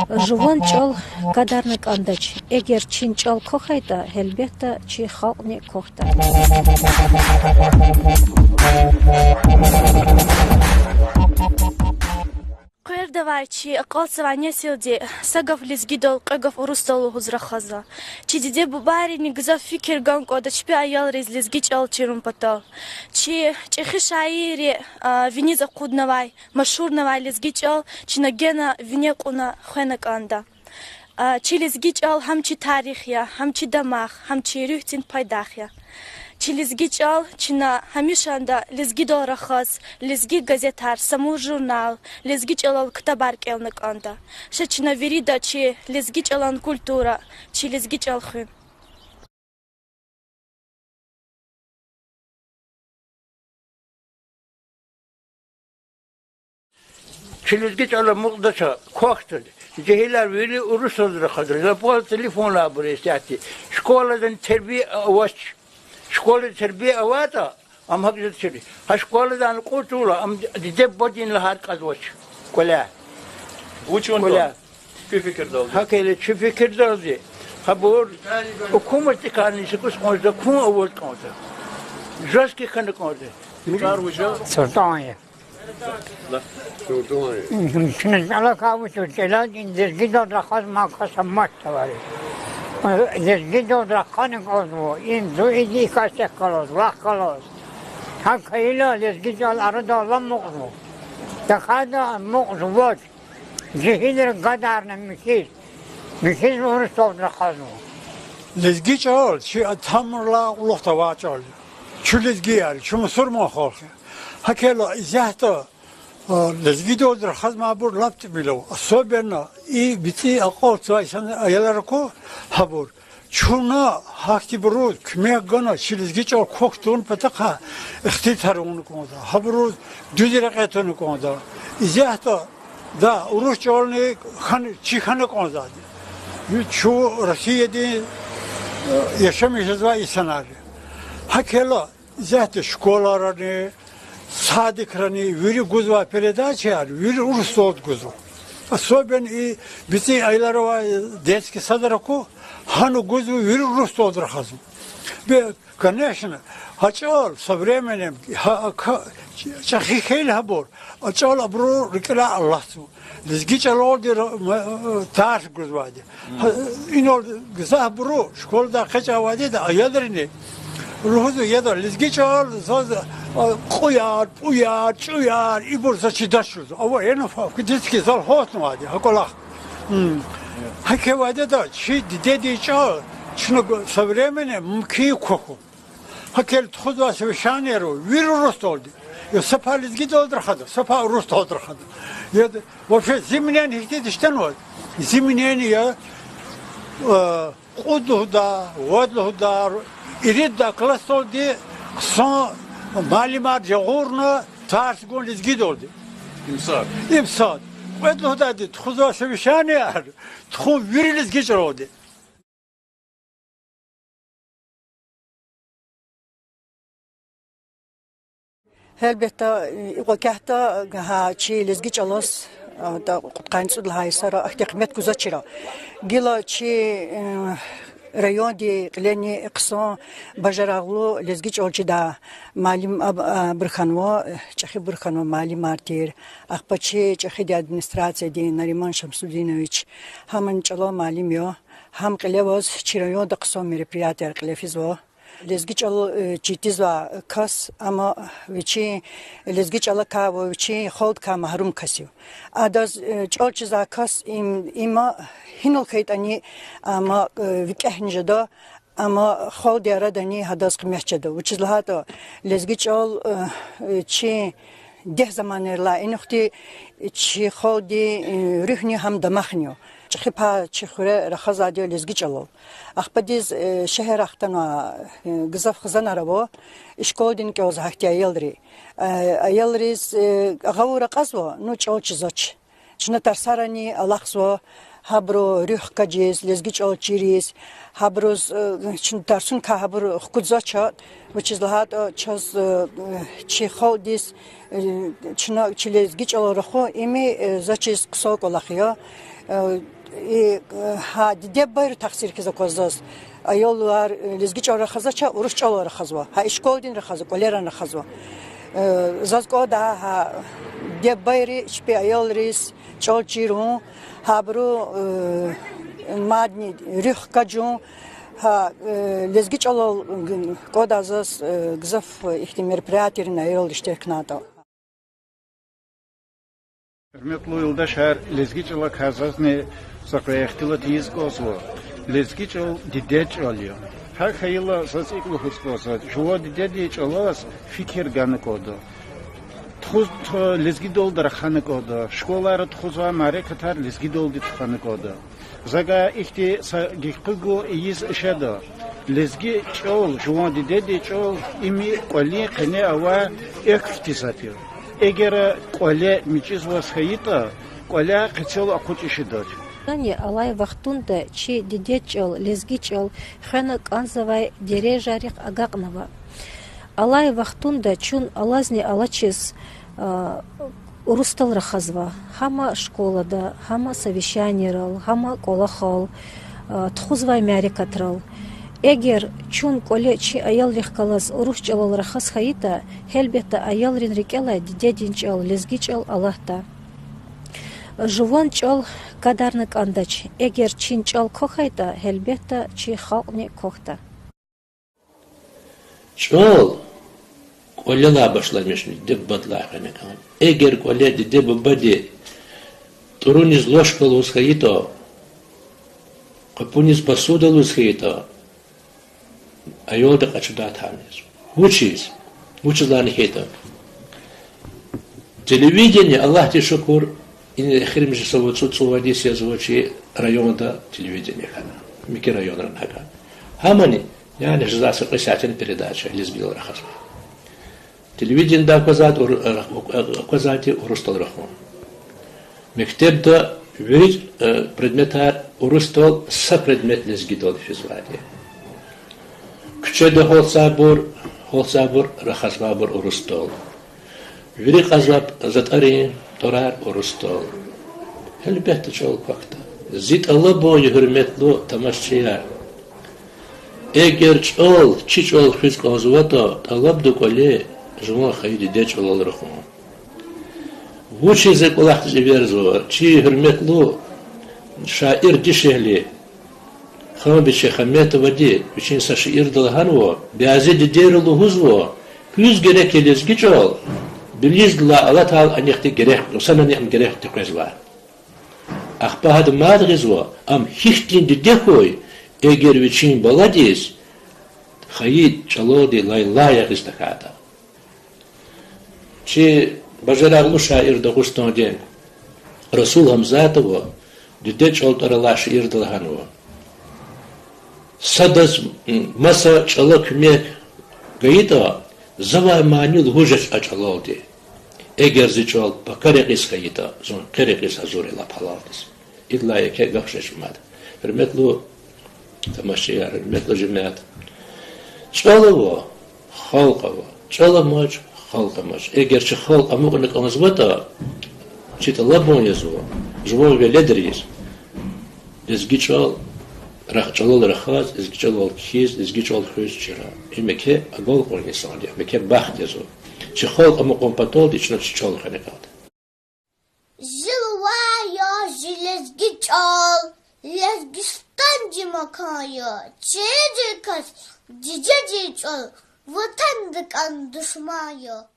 Жувон чал кадарник андач. Эгер чин чал кохайда, элбетта чи халкни кохта. Давай, чи акалсавание силди, сагав лизгидол, кагав урустол хузрахаза. Чи диде бубари ни гзав фикер ганг ода чпи аял рез лизгич ал чирум патал. Чи чехи шаири вини за куднавай, машурнавай лизгич ал, чи нагена вине куна хенак анда. Чи лизгич ал хамчи тарихя, хамчи дамах, хамчи рюхтин пайдахя. Чи лизгич ал, чина хамишанда лизгидол рахаз, лизги газетар, саму журнал, лизгич алал ктабар келнак анда. Ша чина верида, чи лизгич алан культура, чи лизгич ал хын. Чи лизгич алан мугдаша кохтад. Cehiler veri urus olur kadar. Lapol telefonla buraya istihati. Şkoladan terbiye avaç. Şkola terbiye avata. Am hakikaten söylüyor. Ha şkoladan kurtula. Am dide bodin lahar kazvaç. Kola. Uçun da. Şu fikirde oldu. Hakikaten şu fikirde oldu. Ha bu hükümet kanısı kusmazda kum avol kaldı. Joski kanı kaldı. Çar hoca. Sultanya. Şimdi alakalı Türkçeler dizgido rakaz makasa maçta var. Dizgido rakanın oldu. İndu idi kaçak kalos, rakalos. Hakıyla dizgido arada olan muğzu. Takada muğzu var. Zihinler kadarına mükis. Mükis vurus oldu rakazı. Lezgi çağır, şu tamırla ulukta var çağır. Şu lezgi yer, şu mısır mı xalq. Hakıyla izahta lezgi de olur, xazma bur laptı bile. Soberna, iyi biti akıl tuaysan ayaları ko habur. Çuna hakti buruz, kime gana, şu lezgi çağır koktuğun pataka, ihtitarını konuda. Haburuz, düzire onu konuda. İzahta da uruş çağırını çiğhanı konuda. Şu Rusya'da yaşamışız var insanlar. Hakela zaten şkolalarını, sadıklarını, veri guzva передача, veri Rus'ta guzva. Особенно bütün ayları var, детский садраку, hanı guzva veri Rus'ta odurhazım. Ve, конечно, açal, со временем, çakikeyl habur, açal abru rikla Allah'su. Lizgiç alol dir tarz guzvadı. İnol gızah buru, şkolda kaç avadi de ayadırını. Ruhuzu ya da lizgiç al, söz koyar, puyar, çuyar, ibursa çidaşız. Ama en ufak diski zal hotnu vadi, hakolak. Hake vadi da çi dedi çal, şunu savremene mümkün koku. Hakel tuzva sevşanero, vir Rus oldu. Ya sapa lizgiç oldu sapa Rus oldu. Ya da вообще zimnen hiç dişten var. Zimnen ya Kuduhda, Vodluhda, İridda klas oldu. Son malumat jağurna tarz gon lizgid oldu. İmsar. İmsar. Vodluhda dedi, tuzva sevşane er. Tuzva vir lizgiç oldu. Elbette وقتها ها شيء لزجيج الله دا قاين سود الهاي صار احتقامات كوزاتشرا جيلا شيء ريون دي قلني اقصان بجراغلو لزجيج اولچي دا معلم برخانوا چخي برخانوا معلم ارتير اخبچي چخي دي ادمنستراتسيا دي نريمان شمسودينويچ همن چلا معلم يو هم قليواز چيريون دا قصان мероприятия قليفيزو Lezgiç alı çitizva kas ama viçi lezgiç alı ka viçi hold ka mahrum kasıyor. Adaz çolçiza kas ima hinol kaytani ama vikehnice da ama hold yaradani hadas kımyahçada. Viçizlahato lezgiç al çi deh zamanırla enukti çi holdi rühni ham damahniyo. Çiğpa çiğhure raxazadiyo lezgiç alol. Axpadiz şehir axtana gızaf xızan arabo işkoldin ki ozahti ayelri. Ayelriz ağavura qazvo nu çol çizoç. Çına tarsarani alaxzo хабро рюх каджес лезгич ол чирис хаброз чин тарсун ка хабро хкудзача вчизлахат час чиходис чина чилезгич ол рахо ими зачис кусок олахия и ха дебайр таксир киза козас ayollar lezgiç arxazaça urusça arxazva ha işkoldin arxazva koleran arxazva zazko da ha debayri şpe ayolris çolçirun habru madni rüh kacun ha lezgiç alol kodazas gzaf ихти мероприятиерин ayol işteknada Hürmetli yoldaşlar, lezgiç ala kazasını saklayıqtıla tiyiz qoslu. Lezgiç ol dideç oluyor. Her hayırla söz ikli husposa. Şuva dideç olas fikir ganı kodu. Tuz lezgi doldur xanı kodu. Şkoları tuzva mare katar lezgi doldu xanı kodu. Zaga ihti giqqigu iyiz işedo. Lezgi çol, şuva dideç ol imi qoli qine ava ektisatıyor. Eğer qoli miçiz vasxayita, qoli qitsel aquç işidir. Ани алай вахтунда чи дидечел лезгичел ханак анзавай дережарих агакнава. Алай вахтунда чун алазни алачис урустал рахазва. Хама школада, хама совещанирал, хама колахал, тхузвай мярикатрал. Эгер чун коле чи аял рихкалас урусчалал рахаз хаита, хелбета аял рин рикела дидединчел лезгичел Аллахта. Жувон чол кадарнык андач. Эгер чин чол кохайта, хелбета чи халкни кохта. Чол колела башламеш деп батлахане кан. Эгер коле деп бади туруниз ложкал усхаито, капуниз посудал усхаито. Айолда качудат ханес. Учиз лани хето. Телевидение, Аллах ти шукур, и хрим же соводис я звучи районда телевидения хана. Мики район ранага. Хамани, я не ждал согласятен передача лезгил рахазма. Телевидение да казати урустал рахмон. Мектебда ведь предмета урустал са предмет лезгидол физвади. Küçede holsabur rahazbabur urustol. Viri qazab zatari torar urustol. Elbette çok vakti. Zit Allah boyu hürmetli tamaşçılar. Eğer çiç ol fisk ozvato talabdu kole juma khaydi deç olur ruhu. Bu çize kulak verzo. Çi hürmetli şair dişeli Хама биче хамета води, бичин саши ирдалханво, биази дерулу хузво, пюз герек елезги чол, билиздла алатал анехти герек, нусанани ам герек теквезва. Ахпахад мадризво, ам хихтин дедехой, эгер бичин баладис, хаид чалоди лайлая хистахата. Чи бажараглу шаир дагустон ден, Расул Хамзатово, деде чол таралаш ирдалханво. Садас маса чалак мек гаита зава манил хужеш ачалалди. Эгер зичал пакарекис гаита зон керекис азури лапалалдис. Идла яке гахшеш мад. Хөрмәтле тамашчылар, хөрмәтле җәмәгать. Чалаво халкаво, чаламач халкамач. Эгер чи халк амугынык амызбата чита лабонязо. Жво веледрис. Дезгичал Рахчалол рахаз, изгичалол киз, изгичалол хузчира. Имеке агол корнисанди, имеке бахтезо. Чихол амукомпатол дична чичол ханекат. Жилвая жилезгичал, лезгистанди макая, чедикас, дидедичал, ватандыкан душмая.